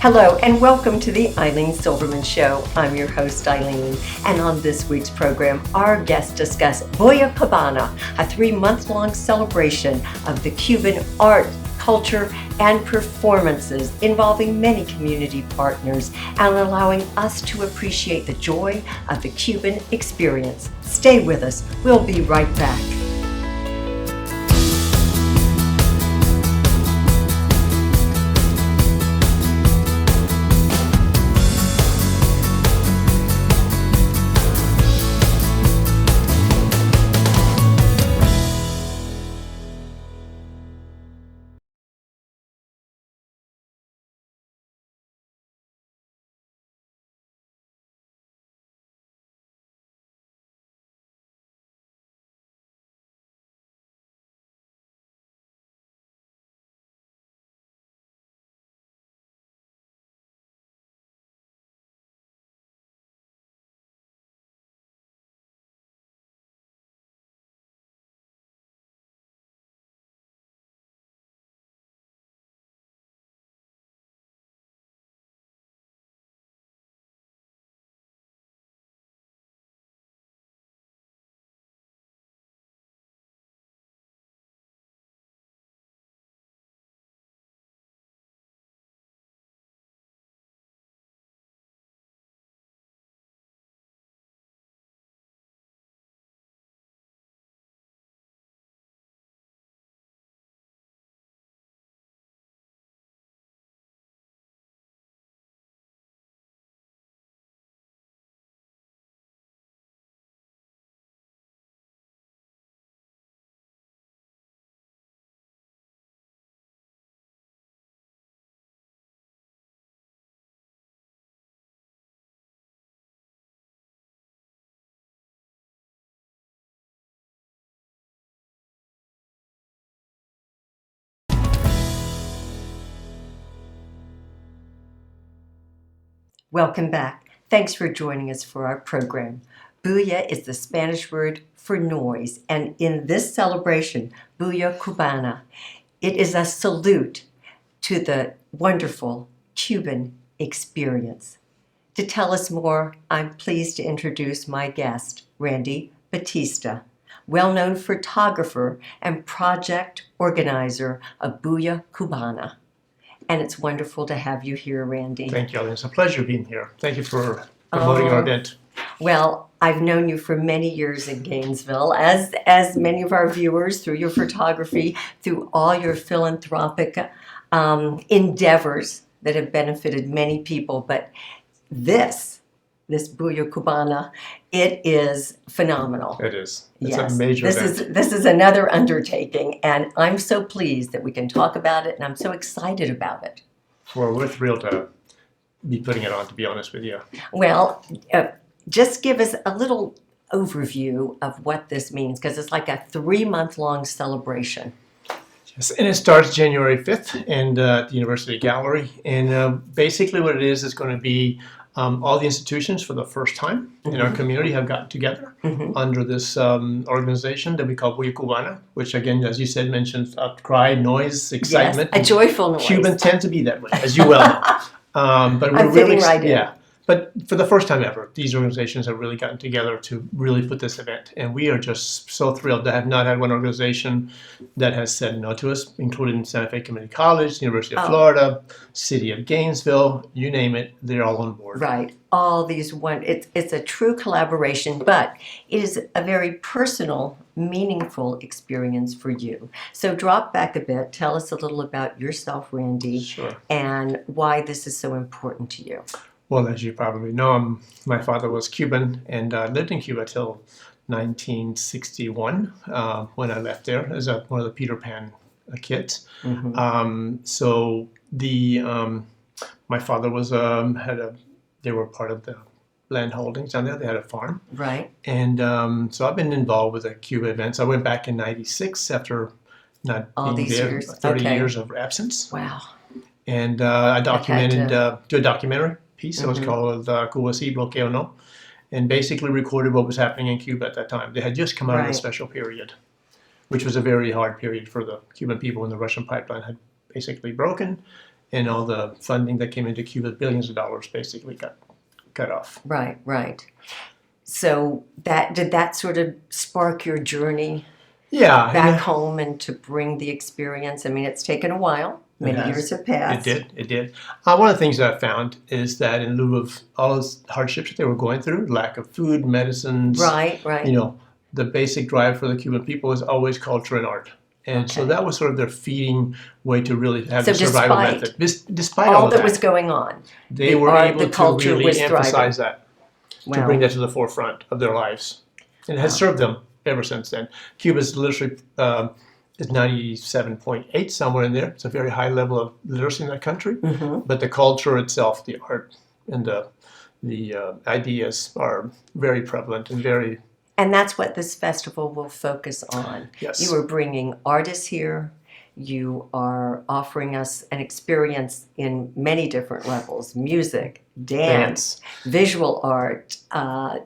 Hello and welcome to the Ilene Silverman Show. I'm your host, Ilene, and on this week's program, our guests discuss Bulla Cubana, a 3-month-long celebration of the Cuban art, culture, and performances involving many community partners and allowing us to appreciate the joy of the Cuban experience. Stay with us. We'll be right back. Welcome back. Thanks for joining us for our program. Bulla is the Spanish word for noise, and in this celebration, Bulla Cubana, it is a salute to the wonderful Cuban experience. To tell us more, I'm pleased to introduce my guest, Randy Batista, well-known photographer and project organizer of Bulla Cubana. And it's wonderful to have you here, Randy. Thank you, Ellen. It's a pleasure being here. Thank you for promoting our event. Well, I've known you for many years in Gainesville, as many of our viewers, through your photography, through all your philanthropic endeavors that have benefited many people. But this Bulla Cubana, it is phenomenal. It is. It's Yes. a major event. This is another undertaking, and I'm so pleased that we can talk about it, and I'm so excited about it. Well, we're thrilled to be putting it on, to be honest with you. Well, just give us a little overview of what this means, because it's like a 3-month-long celebration. Yes, and it starts January 5th and at the University Gallery. And basically what it is going to be all the institutions for the first time in our community have gotten together under this organization that we call Bulla Cubana, which again, as you said, mentions outcry, noise, excitement. Yes, a joyful noise. Cubans tend to be that way, as you well know. But we're I'm fitting right in. Yeah. But for the first time ever, these organizations have really gotten together to really put this event. And we are just so thrilled to have not had one organization that has said no to us, including Santa Fe Community College, University of Florida, City of Gainesville, you name it, they're all on board. Right. All these it's a true collaboration, but it is a very personal, meaningful experience for you. So drop back a bit. Tell us a little about yourself, Randy, Sure. and why this is so important to you. Well, as you probably know, my father was Cuban and lived in Cuba till 1961 when I left there as one of the Peter Pan kids. So my father was they were part of the land holdings down there. They had a farm. Right. And so I've been involved with the Cuba events. I went back in '96 after not All being these there, years. 30 Okay. years of absence. Wow. And I documented, to- do a documentary piece. It was called Cuba Sí, Bloqueo No, and basically recorded what was happening in Cuba at that time. They had just come out of the Right. special period, which was a very hard period for the Cuban people when the Russian pipeline had basically broken. and all the funding that came into Cuba, billions of dollars, basically got cut off. Right, right. So did that sort of spark your journey Yeah, back home and to bring the experience? I mean, it's taken a while. Many years have passed. It did. One of the things that I found is that in lieu of all those hardships that they were going through, lack of food, medicines, Right. The basic drive for the Cuban people is always culture and art. And so that was sort of their feeding way to really have the survival method. Despite all that was going on, they were able to really emphasize that, to bring that to the forefront of their lives. And it has served them ever since then. Cuba's literacy is 97.8, somewhere in there. It's a very high level of literacy in that country. But the culture itself, the art, and the ideas are very prevalent and very... And that's what this festival will focus on. Yes. You are bringing artists here. You are offering us an experience in many different levels: music, dance, visual art.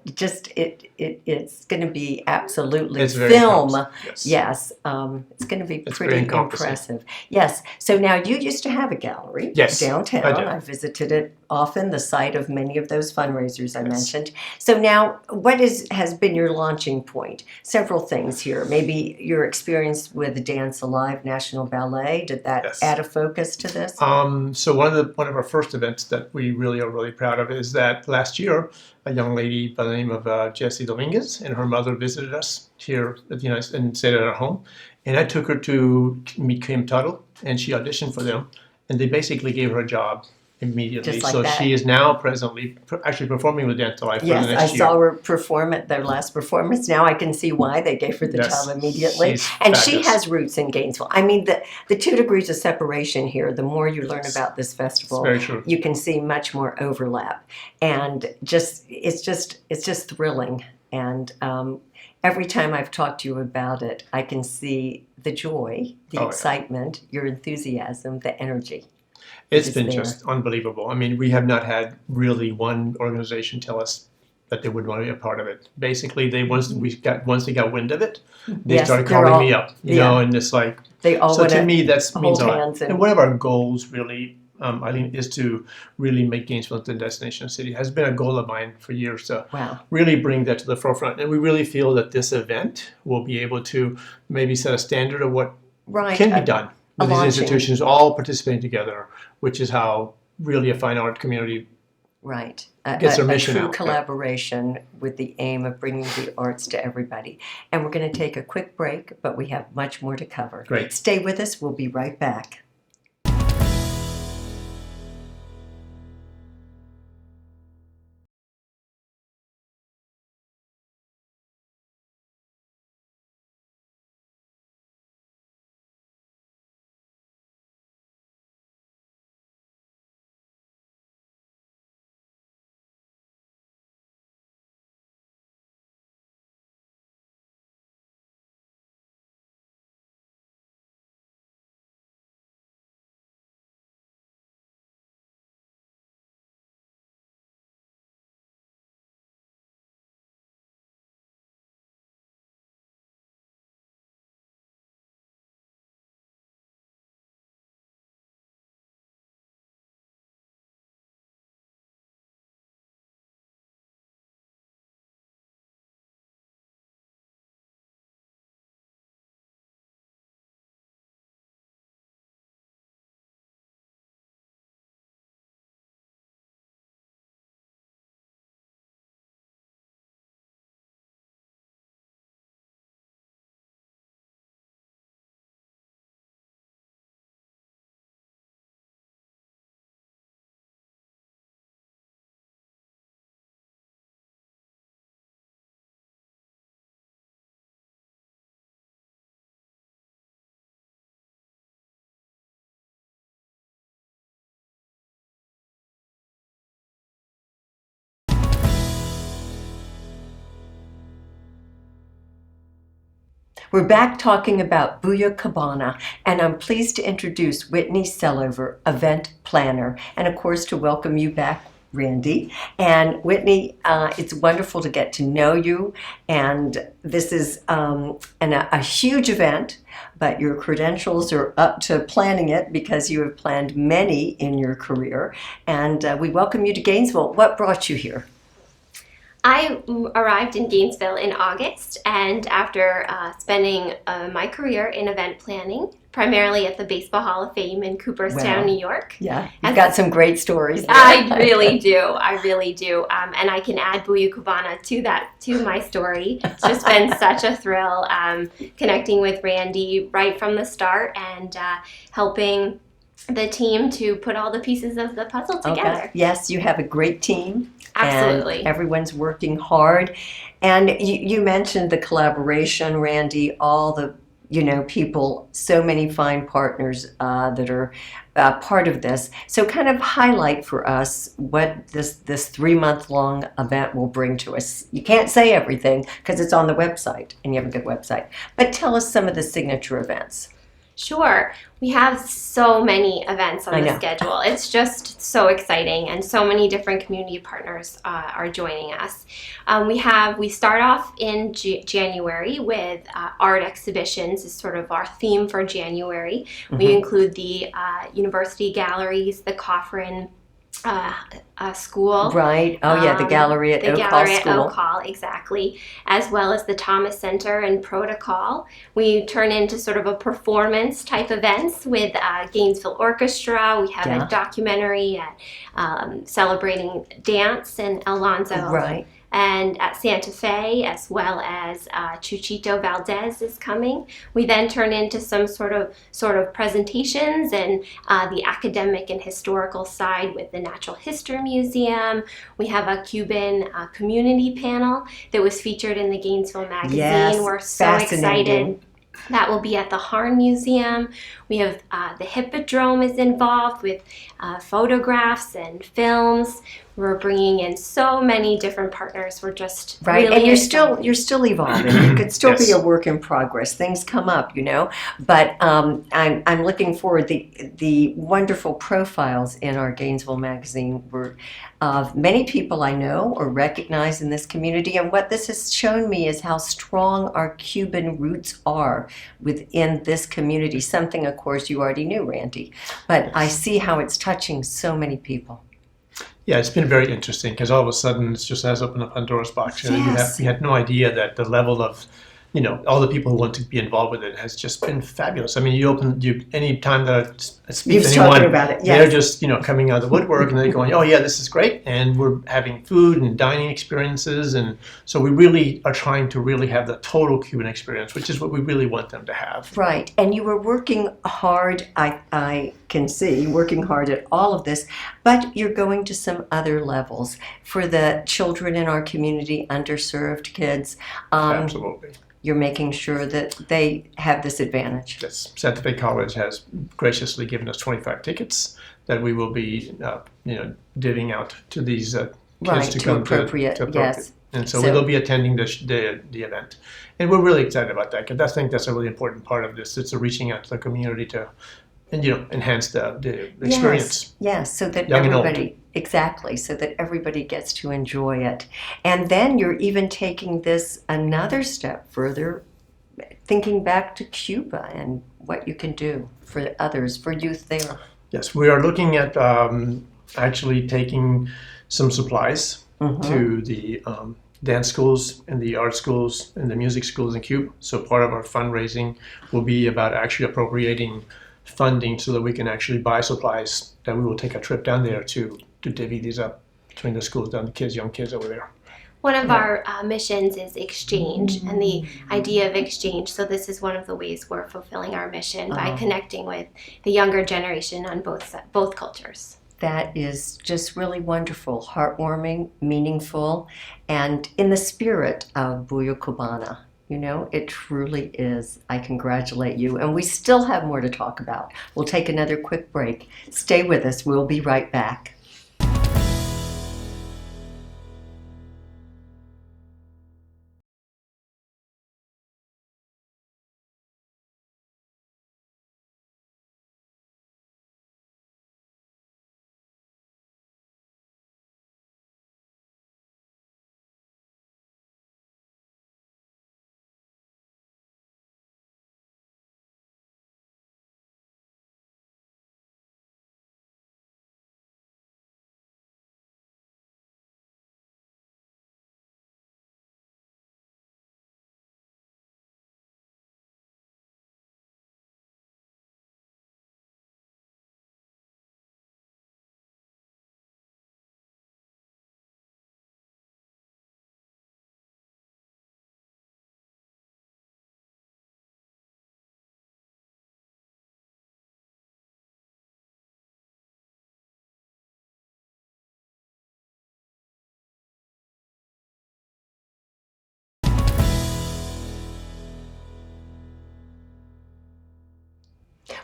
It's going to be absolutely film. Yes, it's going to be pretty impressive. Yes. So now you used to have a gallery downtown. I visited it often, the site of many of those fundraisers I mentioned. So now, what has been your launching point? Several things here. Maybe your experience with Dance Alive National Ballet. Did that add a focus to this? So one of our first events that we really are really proud of is that last year, a young lady by the name of Jessie Dominguez and her mother visited us here at the United and stayed at our home. And I took her to meet Kim Tuttle, and she auditioned for them. And they basically gave her a job immediately. Just like so that. She is now presently actually performing with Dance Alive for the next year. Yes, I saw her perform at their last performance. Now I can see why they gave her the job immediately. And she has roots in Gainesville. I mean, the 2 degrees of separation here, the more you learn about this festival, you can see much more overlap. And it's just thrilling. And every time I've talked to you about it, I can see the joy, the excitement, your enthusiasm, the energy. It's been just unbelievable. I mean, we have not had really one organization tell us that they would want to be a part of it. Basically, once they got wind of it, they started calling me up, you know, and it's like, so to me, that means a lot. And one of our goals really, Ilene, is to really make Gainesville the destination city. It has been a goal of mine for years to really bring that to the forefront. And we really feel that this event will be able to maybe set a standard of what can be done with these institutions all participating together, which is how really a fine art community gets their mission out. A true collaboration with the aim of bringing the arts to everybody. And we're going to take a quick break, but we have much more to cover. Great. Stay with us. We'll be right back. We're back talking about Bulla Cubana, and I'm pleased to introduce Whitney Selover, event planner, and of course to welcome you back Randy. And Whitney, it's wonderful to get to know you. And this is a huge event, but your credentials are up to planning it because you have planned many in your career. And we welcome you to Gainesville. What brought you here? I arrived in Gainesville in August, and after spending my career in event planning, primarily at the Baseball Hall of Fame in Cooperstown, Wow. New York. Yeah, you've got some great stories there. I really do. I really do. And I can add Bulla Cubana to my story. It's just been such a thrill connecting with Randy right from the start and helping the team to put all the pieces of the puzzle together. Okay. Yes, you have a great team. Absolutely. And everyone's working hard. And you mentioned the collaboration, Randy, all the people, so many fine partners that are part of this. So kind of highlight for us what this 3-month-long event will bring to us. You can't say everything because it's on the website and you have a good website. But tell us some of the signature events. Sure. We have so many events on the schedule. It's just so exciting, and so many different community partners are joining us. We start off in January with art exhibitions is sort of our theme for January. Mm-hmm. We include the university galleries, the Coffrin school. Right. Oh, yeah, the gallery at Oak Hall School. Oak Hall, exactly. As well as the Thomas Center and Protocol. We turn into sort of a performance type events with Gainesville Orchestra. We have a documentary celebrating dance and Alonzo. Right. And at Santa Fe, as well as Chuchito Valdez is coming. We then turn into some sort of presentations and the academic and historical side with the Natural History Museum. We have a Cuban community panel that was featured in the Gainesville magazine. Yes, we're so excited. That will be at the Harn Museum. We have the Hippodrome is involved with photographs and films. We're bringing in so many different partners. We're just right, really and you're still evolving. You could still be a work in progress. Things come up, But I'm looking forward. The wonderful profiles in our Gainesville magazine were of many people I know or recognize in this community. And what this has shown me is how strong our Cuban roots are within this community. Something, of course, you already knew, Randy. But I see how it's touching so many people. Yeah, it's been very interesting because all of a sudden it just has opened up Pandora's box. Yes. We had no idea that the level of, all the people who want to be involved with it has just been fabulous. I mean, any time that I speak to anyone, about it. Yes. They're just, coming out of the woodwork and they're going, oh yeah, this is great. And we're having food and dining experiences. And so we really are trying to really have the total Cuban experience, which is what we really want them to have. Right. And you were working hard, I can see, working hard at all of this, but you're going to some other levels for the children in our community, underserved kids. Absolutely. You're making sure that they have this advantage. Yes, Santa Fe College has graciously given us 25 tickets that we will be, divvying out to these kids to come appropriate. to Yes. And so we will be attending the event, and we're really excited about that because I think that's a really important part of this. It's reaching out to the community to, enhance the experience. Yes, so that Young everybody exactly, so that everybody gets to enjoy it, and then you're even taking this another step further, thinking back to Cuba and what you can do for others, for youth there. Yes, we are looking at actually taking some supplies to the dance schools and the art schools and the music schools in Cuba. So part of our fundraising will be about actually appropriating funding so that we can actually buy supplies that we will take a trip down there to divvy these up between the schools, down the young kids over there. One of our missions is exchange and the idea of exchange. So this is one of the ways we're fulfilling our mission by connecting with the younger generation on both cultures. That is just really wonderful, heartwarming, meaningful, and in the spirit of Bulla Cubana. It truly is. I congratulate you. And we still have more to talk about. We'll take another quick break. Stay with us. We'll be right back.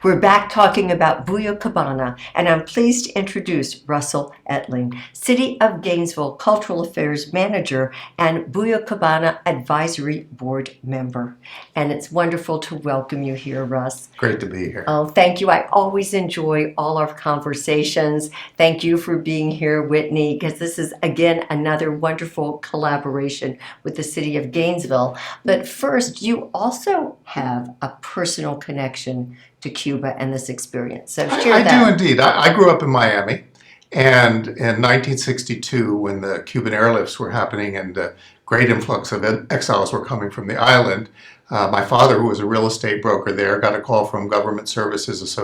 We're back talking about Bulla Cubana, and I'm pleased to introduce Russell Etling, City of Gainesville Cultural Affairs Manager and Bulla Cubana Advisory Board Member. And it's wonderful to welcome you here, Russ. Great to be here. Oh, thank you. I always enjoy all our conversations. Thank you for being here, Whitney, because this is, again, another wonderful collaboration with the City of Gainesville. But first, you also have a personal connection to Cuba and this experience. So share I that. do indeed. I grew up in Miami, and in 1962, when the Cuban airlifts were happening and the great influx of exiles were coming from the island, my father, who was a real estate broker there, got a call from Government Services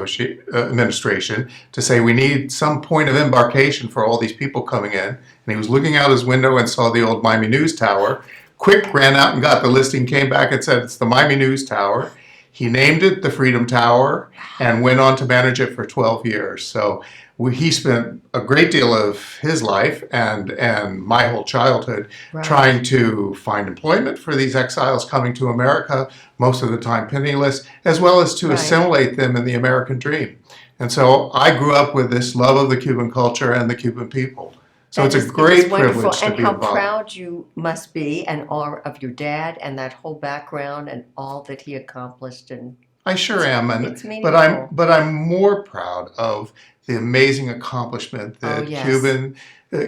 Administration to say we need some point of embarkation for all these people coming in. And he was looking out his window and saw the old Miami News Tower. Quick ran out and got the listing, came back and said it's the Miami News Tower. He named it the Freedom Tower and went on to manage it for 12 years. So he spent a great deal of his life and my whole childhood trying to find employment for these exiles coming to America, most of the time penniless, as well as to assimilate them in the American dream. And so I grew up with this love of the Cuban culture and the Cuban people. So it's a great privilege to be involved. And how proud you must be, and all of your dad and that whole background and all that he accomplished. And I sure am, it's meaningful. but I'm more proud of the amazing accomplishment that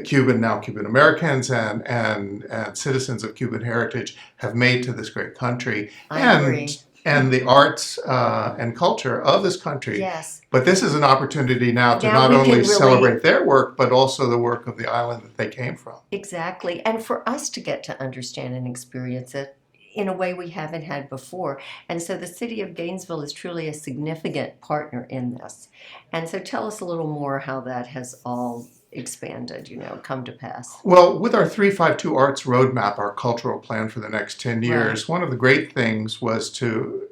Cuban Americans and citizens of Cuban heritage have made to this great country. I agree. And the arts and culture of this country. Yes. But this is an opportunity now to not only celebrate their work, but also the work of the island that they came from. Exactly. And for us to get to understand and experience it in a way we haven't had before. And so the City of Gainesville is truly a significant partner in this. And so tell us a little more how that has all expanded, come to pass. Well, with our 352 Arts Roadmap, our cultural plan for the next 10 years, one of the great things was to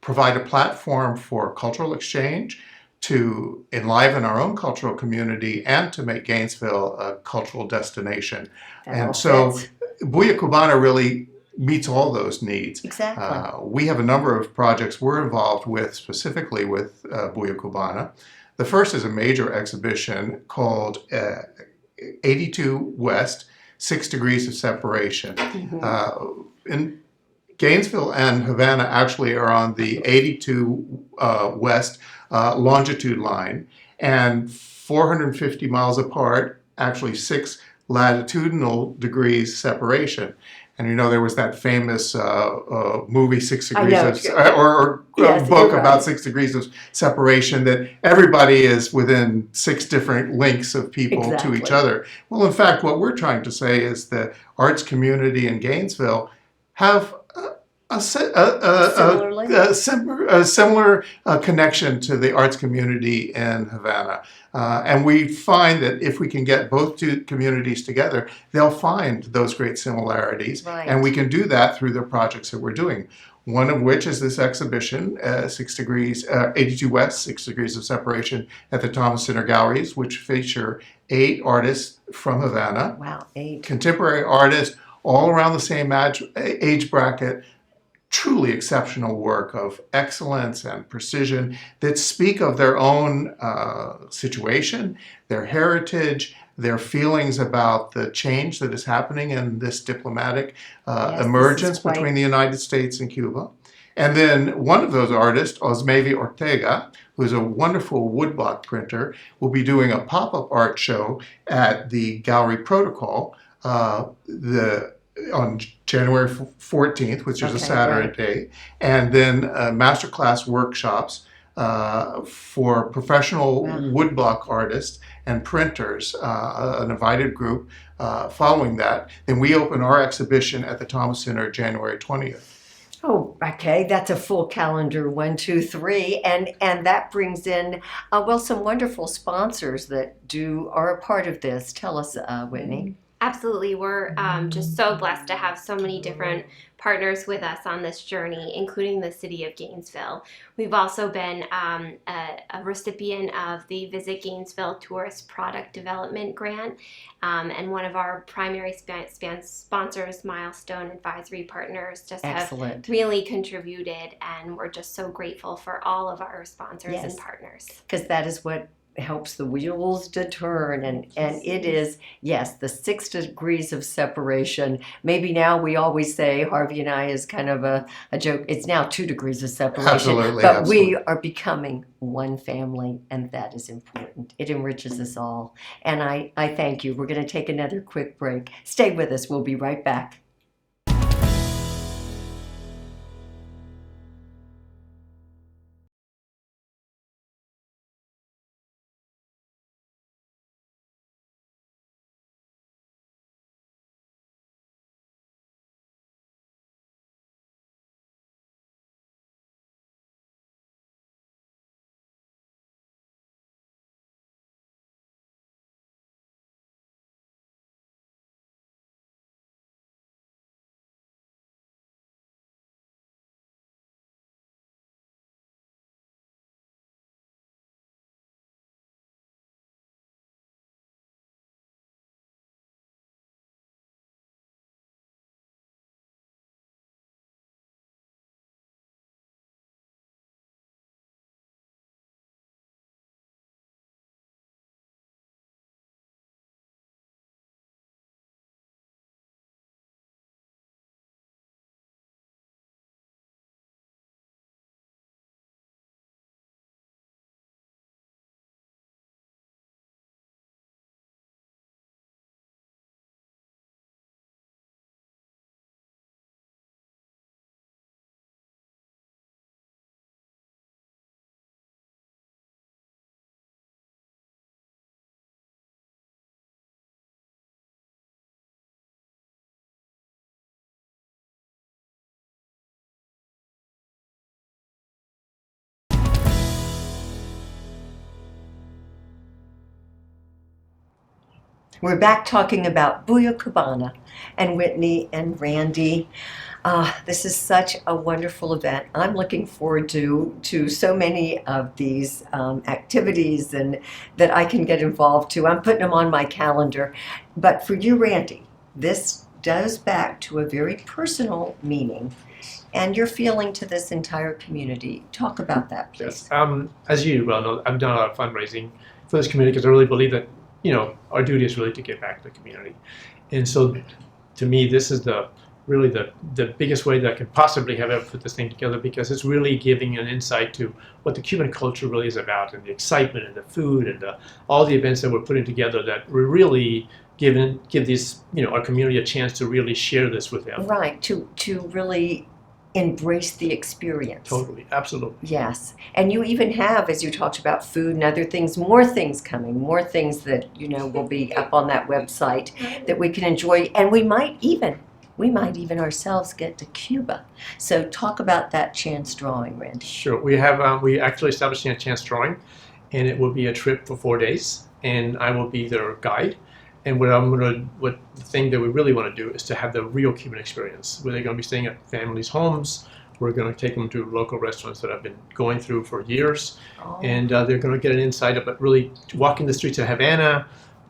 provide a platform for cultural exchange, to enliven our own cultural community, and to make Gainesville a cultural destination. And so Bulla Cubana really meets all those needs. Exactly. We have a number of projects we're involved with, specifically with Bulla Cubana. The first is a major exhibition called 82 West, 6 Degrees of Separation. In Gainesville and Havana actually are on the 82 West longitude line, and 450 miles apart, actually 6 latitudinal degrees separation. And there was that famous movie, 6 Degrees or book about 6 degrees of separation, that everybody is within 6 different links of people to each other. Well, in fact, what we're trying to say is the arts community in Gainesville have a similar connection to the arts community in Havana. And we find that if we can get both two communities together, they'll find those great similarities. And we can do that through the projects that we're doing. One of which is this exhibition, 82 West, 6 Degrees of Separation, at the Thomas Center Galleries, which feature 8 artists from Havana. Wow, 8. Contemporary artists, all around the same age bracket. Truly exceptional work of excellence and precision that speak of their own situation, their heritage, their feelings about the change that is happening in this diplomatic emergence between the United States and Cuba. And then one of those artists, Osmevi Ortega, who's a wonderful woodblock printer, will be doing a pop-up art show at the Gallery Protocol on January 14th, which is a Saturday, and then masterclass workshops for professional woodblock artists and printers, an invited group following that. Then we open our exhibition at the Thomas Center January 20th. Oh, okay. That's a full calendar, 1, 2, 3. And that brings in, some wonderful sponsors that are a part of this. Tell us, Whitney. Absolutely. We're just so blessed to have so many different partners with us on this journey, including the city of Gainesville. We've also been a recipient of the Visit Gainesville Tourist Product Development Grant, and one of our primary sponsors, Milestone Advisory Partners, just Excellent. have really contributed, and we're just so grateful for all of our sponsors Yes. and partners. Because that is what helps the wheels to turn, and it is, yes, the 6 degrees of separation. Maybe now we always say, Harvey and I, is kind of a joke, it's now 2 degrees of separation. Absolutely, but absolutely. we are becoming one family, and that is important. It enriches us all, and I thank you. We're going to take another quick break. Stay with us. We'll be right back. We're back talking about Bulla Cubana and Whitney and Randy. This is such a wonderful event. I'm looking forward to so many of these activities and that I can get involved to. I'm putting them on my calendar. But for you, Randy, this goes back to a very personal meaning and your feeling to this entire community. Talk about that, please. Yes. As you well know, I've done a lot of fundraising for this community because I really believe that, our duty is really to give back to the community. And so to me, this is really the biggest way that I could possibly have ever put this thing together, because it's really giving an insight to what the Cuban culture really is about, and the excitement and the food and all the events that we're putting together, that we're really give these, our community a chance to really share this with them. Right, to really embrace the experience. Totally, absolutely. Yes, and you even have, as you talked about food and other things, more things coming, more things that will be up on that website that we can enjoy, and we might even ourselves get to Cuba. So talk about that chance drawing, Randy. Sure, we have we actually establishing a chance drawing, and it will be a trip for 4 days, and I will be their guide. And what the thing that we really want to do is to have the real Cuban experience, where they're going to be staying at families' homes. We're going to take them to local restaurants that I've been going through for years, and they're going to get an insight about really walking the streets of Havana,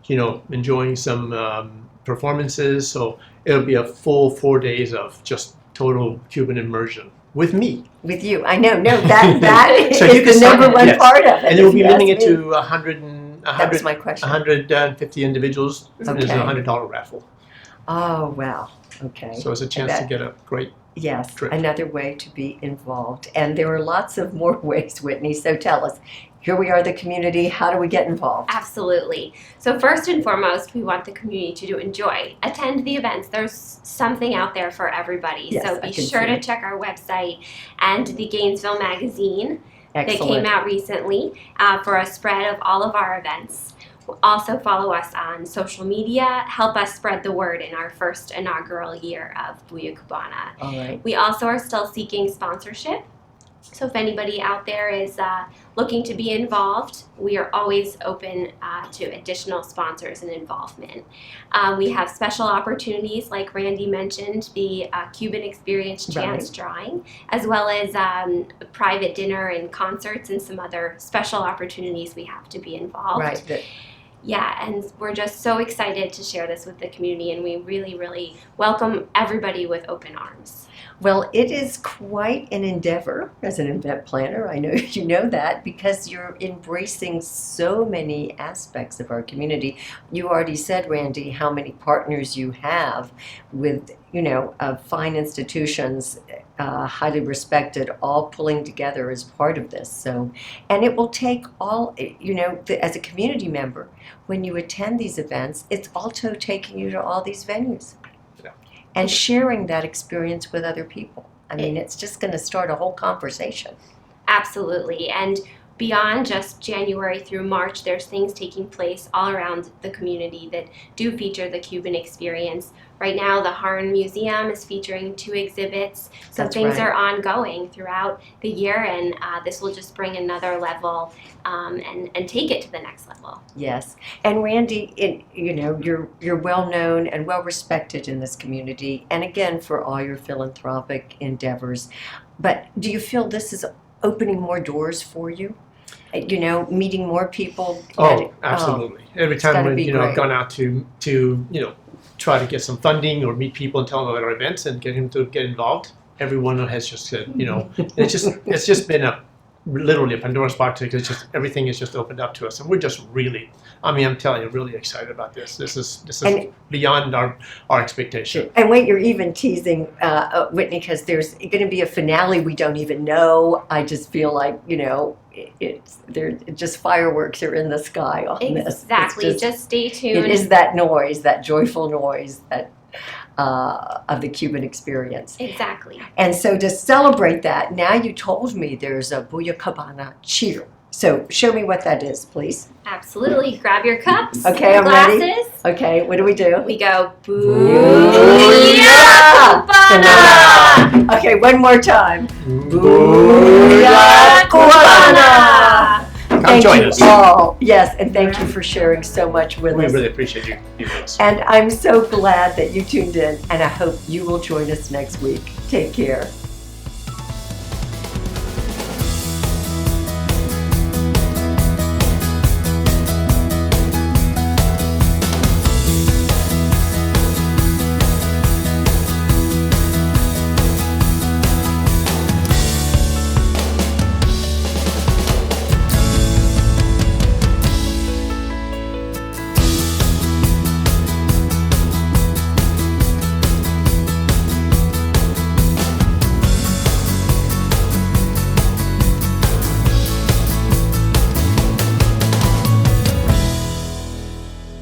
enjoying some performances. So it'll be a full 4 days of just total Cuban immersion with me. With you, I know. No, that So is the number one part of it. And we'll be limiting it to 150 individuals. Okay. There's a $100 raffle. Oh, wow. Okay. So it's a chance to get a great trip. Another way to be involved. And there are lots of more ways, Whitney. So tell us. Here we are, the community. How do we get involved? Absolutely. So first and foremost, we want the community to enjoy. Attend the events. There's something out there for everybody. Yes, so be sure to check our website and the Gainesville magazine that came out recently for a spread of all of our events. Also follow us on social media. Help us spread the word in our first inaugural year of Bulla Cubana. All right. We also are still seeking sponsorship. So if anybody out there is looking to be involved, we are always open to additional sponsors and involvement. We have special opportunities, like Randy mentioned, the Cuban Experience Chance Drawing, as well as private dinner and concerts and some other special opportunities we have to be involved. Right. Yeah, and we're just so excited to share this with the community, and we really, really welcome everybody with open arms. Well, it is quite an endeavor as an event planner. I know you know that because you're embracing so many aspects of our community. You already said, Randy, how many partners you have with, fine institutions, highly respected, all pulling together as part of this. So, and it will take all, as a community member, when you attend these events, it's also taking you to all these venues. And sharing that experience with other people. I mean, it's just going to start a whole conversation. Absolutely. And beyond just January through March, there's things taking place all around the community that do feature the Cuban experience. Right now, the Harn Museum is featuring 2 exhibits. So things are ongoing throughout the year, and this will just bring another level and take it to the next level. Yes. And Randy, you're well known and well respected in this community, and again, for all your philanthropic endeavors. But do you feel this is opening more doors for you? Meeting more people? Oh, absolutely. Every time I've gone out to try to get some funding or meet people and tell them about our events and get them to get involved, everyone has just said, it's just been literally a Pandora's box. It's just everything is just opened up to us, and we're just really, I'm telling you, really excited about this. This is beyond our expectation. And wait, you're even teasing Whitney, because there's going to be a finale we don't even know. I just feel like just fireworks are in the sky on this. Exactly. Just stay tuned. It is that noise, that joyful noise that of the Cuban experience. Exactly. And so to celebrate that, now you told me there's a Bulla Cubana cheer. So show me what that is, please. Absolutely. Grab your cups. Okay, your I'm glasses. ready. Okay, what do we do? We go Bulla Cubana. Okay, one more time. Bulla Cubana. Come join us. All. Yes, and thank you for sharing so much with us. We really appreciate you doing this. And I'm so glad that you tuned in, and I hope you will join us next week. Take care.